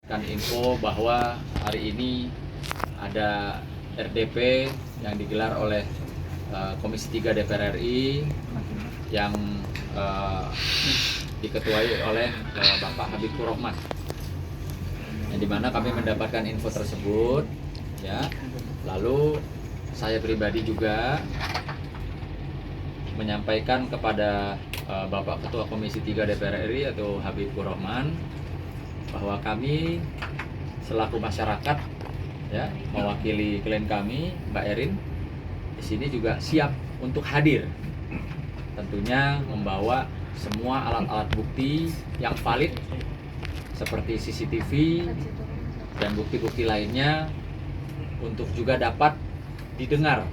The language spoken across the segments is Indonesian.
kan info bahwa hari ini ada RDP yang digelar oleh Komisi 3 DPR RI yang diketuai oleh Bapak Habibur Rahman, yang dimana kami mendapatkan info tersebut, ya. Lalu saya pribadi juga menyampaikan kepada Bapak Ketua Komisi 3 DPR RI atau Habibur Rahman bahwa kami selaku masyarakat, ya, mewakili klien kami Mbak Erin di sini juga siap untuk hadir, tentunya membawa semua alat-alat bukti yang valid seperti CCTV dan bukti-bukti lainnya untuk juga dapat didengar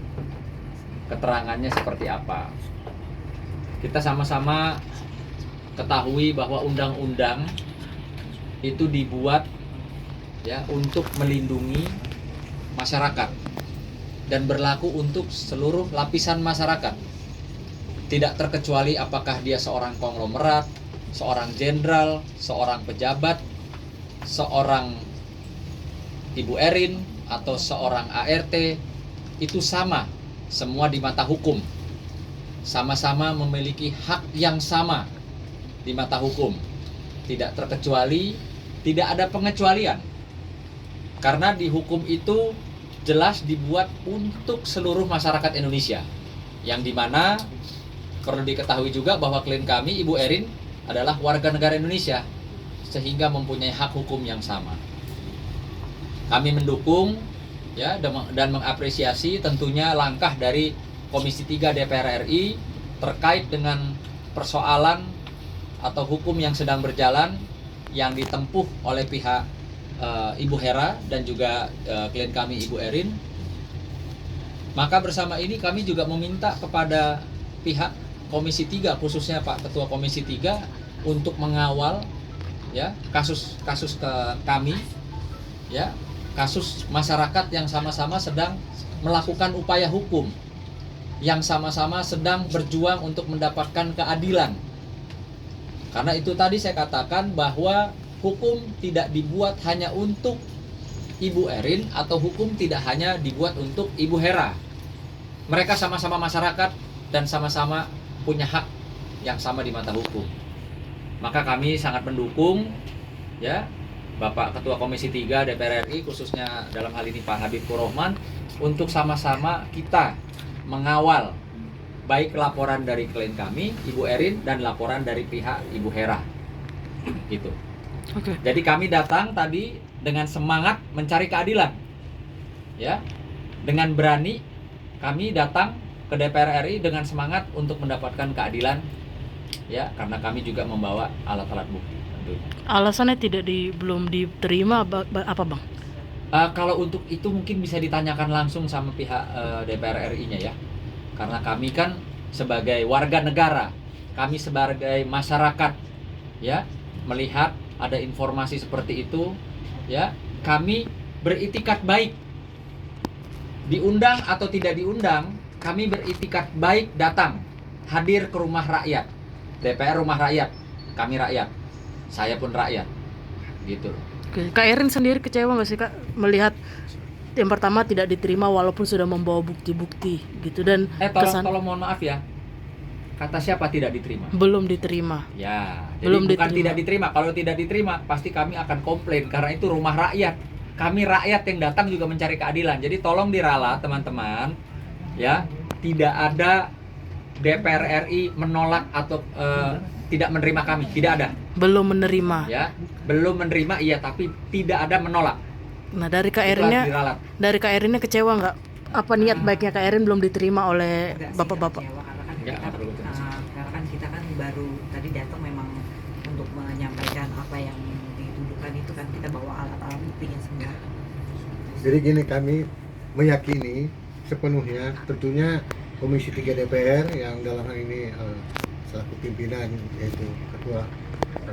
keterangannya seperti apa. Kita sama-sama ketahui bahwa undang-undang itu dibuat, ya, untuk melindungi masyarakat dan berlaku untuk seluruh lapisan masyarakat. Tidak terkecuali apakah dia seorang konglomerat, seorang jenderal, seorang pejabat, seorang Ibu Erin atau seorang ART, itu sama, semua di mata hukum. Sama-sama memiliki hak yang sama di mata hukum. Tidak terkecuali, tidak ada pengecualian. Karena di hukum itu jelas dibuat untuk seluruh masyarakat Indonesia. Yang dimana perlu diketahui juga bahwa klien kami, Ibu Erin, adalah warga negara Indonesia, sehingga mempunyai hak hukum yang sama. Kami mendukung, ya, dan mengapresiasi tentunya langkah dari Komisi 3 DPR RI terkait dengan persoalan atau hukum yang sedang berjalan yang ditempuh oleh pihak Ibu Hera dan juga klien kami Ibu Erin. Maka bersama ini kami juga meminta kepada pihak Komisi 3, khususnya Pak Ketua Komisi 3, untuk mengawal, ya, kasus ke kami, ya, kasus masyarakat yang sama-sama sedang melakukan upaya hukum, yang sama-sama sedang berjuang untuk mendapatkan keadilan. Karena itu tadi saya katakan bahwa hukum tidak dibuat hanya untuk Ibu Erin atau hukum tidak hanya dibuat untuk Ibu Hera. Mereka sama-sama masyarakat dan sama-sama punya hak yang sama di mata hukum. Maka kami sangat mendukung, ya, Bapak Ketua Komisi 3 DPR RI, khususnya dalam hal ini Pak Habibur Rahman, untuk sama-sama kita mengawal baik laporan dari klien kami Ibu Erin dan laporan dari pihak Ibu Hera, gitu. Oke. Jadi kami datang tadi dengan semangat mencari keadilan, ya, dengan berani kami datang ke DPR RI dengan semangat untuk mendapatkan keadilan, ya, karena kami juga membawa alat-alat bukti tentunya. Alasannya belum diterima apa, Bang? Kalau untuk itu mungkin bisa ditanyakan langsung sama pihak DPR RI-nya, ya. Karena kami kan sebagai warga negara, kami sebagai masyarakat, ya, melihat ada informasi seperti itu, ya, kami beritikat baik. Diundang atau tidak diundang, kami beritikat baik datang, hadir ke rumah rakyat. DPR rumah rakyat, kami rakyat, saya pun rakyat, gitu. Oke. Kak Erin sendiri kecewa nggak sih, Kak, melihat yang pertama tidak diterima walaupun sudah membawa bukti-bukti gitu, dan Tolong mohon maaf, ya. Kata siapa tidak diterima? belum diterima. Ya, jadi Belum bukan diterima. tidak diterima. Kalau tidak diterima, pasti kami akan komplain karena itu rumah rakyat. Kami rakyat yang datang juga mencari keadilan. Jadi tolong diralat, teman-teman, ya. Tidak ada DPR RI menolak atau tidak menerima kami, tidak ada. Belum menerima. Ya, belum menerima, iya, tapi tidak ada menolak. Nah, dari Kak Itu harus Erinnya, diralat. kecewa nggak? Apa niat baiknya Kak Erin belum diterima oleh Enggak sih, bapak-bapak? kecewa, karena kan Enggak, kita perlu cemas. karena kan kita kan baru tadi datang memang untuk menyampaikan apa yang dituduhkan itu kan, kita bawa alat-alat buktinya semua. Jadi gini, kami meyakini sepenuhnya tentunya Komisi 3 DPR yang dalam hal ini selaku pimpinan, yaitu Ketua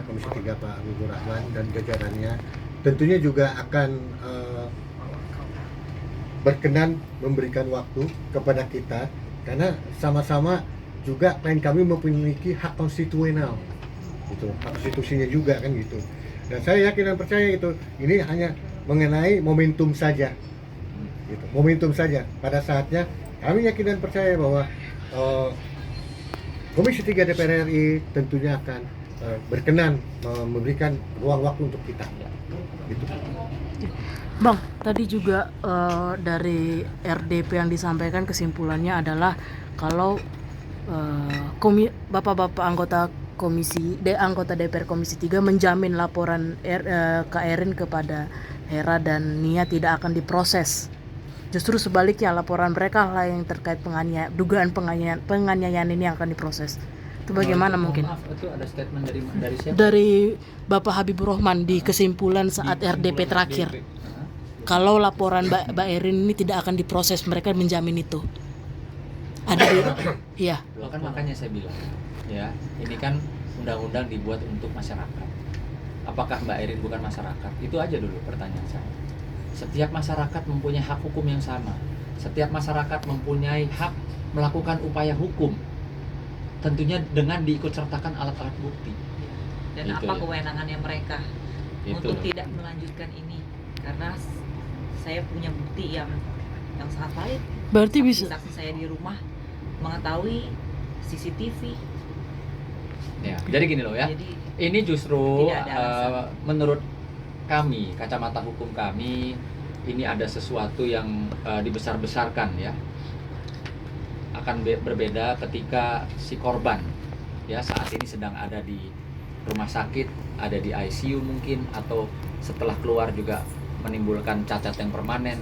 Komisi 3 Pak Habibur Rahman dan jajarannya tentunya juga akan berkenan memberikan waktu kepada kita, karena sama-sama juga klien kami memiliki hak konstitusional, gitu, hak konstitusinya juga kan, gitu. Dan saya yakin dan percaya itu ini hanya mengenai momentum saja, gitu. Momentum saja. Pada saatnya kami yakin dan percaya bahwa Komisi 3 DPR RI tentunya akan berkenan memberikan ruang waktu untuk kita. Gitu. Bang, tadi juga dari RDP yang disampaikan kesimpulannya adalah kalau bapak-bapak anggota anggota DPR Komisi 3 menjamin laporan Kak Erin kepada Hera dan Nia tidak akan diproses. Justru sebaliknya laporan mereka lah yang terkait dugaan penganiayaan ini yang akan diproses. Itu bagaimana mungkin? Maaf, itu ada statement dari siapa? Dari Bapak Habibur Rahman di kesimpulan saat RDP terakhir. Kalau laporan Mbak Erin ini tidak akan diproses, mereka menjamin itu. Ada iya. Loh, kan makanya saya bilang, ya, ini kan undang-undang dibuat untuk masyarakat. Apakah Mbak Erin bukan masyarakat? Itu aja dulu pertanyaan saya. Setiap masyarakat mempunyai hak hukum yang sama. Setiap masyarakat mempunyai hak melakukan upaya hukum. Tentunya dengan diikutsertakan alat-alat bukti. Dan Itu apa ya. kewenangannya mereka Itu untuk loh. tidak melanjutkan ini, karena saya punya bukti yang sangat valid. Berarti bisa. Saksi saya di rumah mengetahui CCTV. Ya, jadi gini loh ya. Jadi Ini justru Tidak ada alasan. menurut kami, kacamata hukum kami, ini ada sesuatu yang dibesar-besarkan ya. Akan berbeda ketika si korban ya saat ini sedang ada di rumah sakit, ada di ICU mungkin, atau setelah keluar juga menimbulkan cacat yang permanen.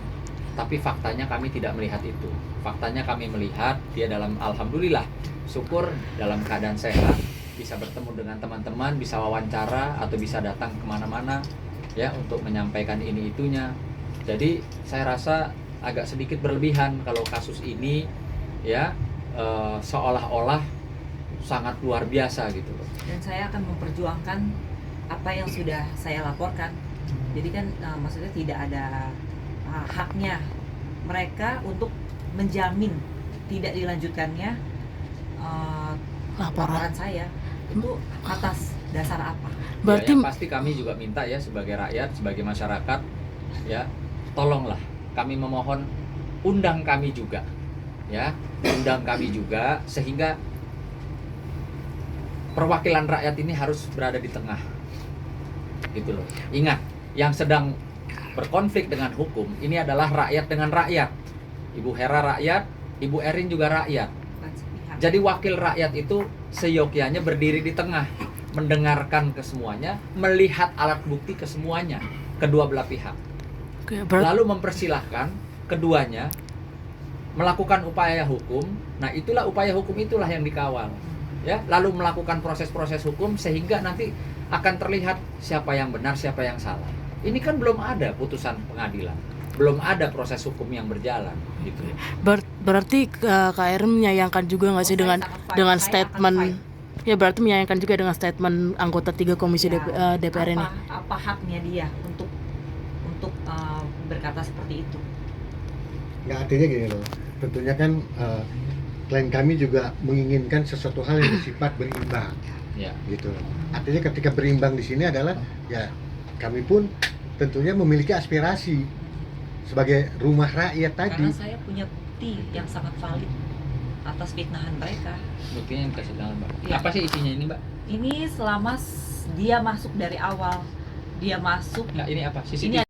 Tapi faktanya kami tidak melihat itu. Faktanya kami melihat dia dalam, alhamdulillah, syukur dalam keadaan sehat, bisa bertemu dengan teman-teman, bisa wawancara atau bisa datang kemana-mana ya untuk menyampaikan ini itunya. Jadi saya rasa agak sedikit berlebihan kalau kasus ini ya seolah-olah sangat luar biasa gitu loh. dan saya akan memperjuangkan apa yang sudah saya laporkan. Jadi kan maksudnya tidak ada haknya mereka untuk menjamin tidak dilanjutkannya laporan saya. Itu atas dasar apa? Berarti Ya, yang pasti kami juga minta ya sebagai rakyat, sebagai masyarakat ya, tolonglah kami memohon, undang kami juga ya, undang kami juga sehingga perwakilan rakyat ini harus berada di tengah gitu loh. Ingat, yang sedang berkonflik dengan hukum ini adalah rakyat dengan rakyat. Ibu Hera rakyat, Ibu Erin juga rakyat. Bukan sepihak. Jadi wakil rakyat itu seyogyanya berdiri di tengah, mendengarkan kesemuanya, melihat alat bukti kesemuanya, kedua belah pihak. Lalu mempersilahkan keduanya melakukan upaya hukum. Nah, itulah upaya hukum itulah yang dikawal. Ya, lalu melakukan proses-proses hukum sehingga nanti akan terlihat siapa yang benar, siapa yang salah. Ini kan belum ada putusan pengadilan, belum ada proses hukum yang berjalan gitu. berarti Kak Erin menyayangkan juga nggak sih Saya dengan sangat fight. dengan Saya akan statement fight. ya, berarti menyayangkan juga dengan statement anggota 3 komisi DPR ini. Apa haknya dia untuk berkata seperti itu? Ya artinya gini loh, tentunya kan klien kami juga menginginkan sesuatu hal yang bersifat berimbang, Ya. gitu. Artinya ketika berimbang di sini adalah ya kami pun tentunya memiliki aspirasi sebagai rumah rakyat tadi. Karena saya punya bukti yang sangat valid atas fitnahan mereka. Buktinya yang kasih dalam, Mbak. Ya. Apa sih isinya ini, Mbak? Ini selama dia masuk dari awal, dia masuk Nah, ini apa? ini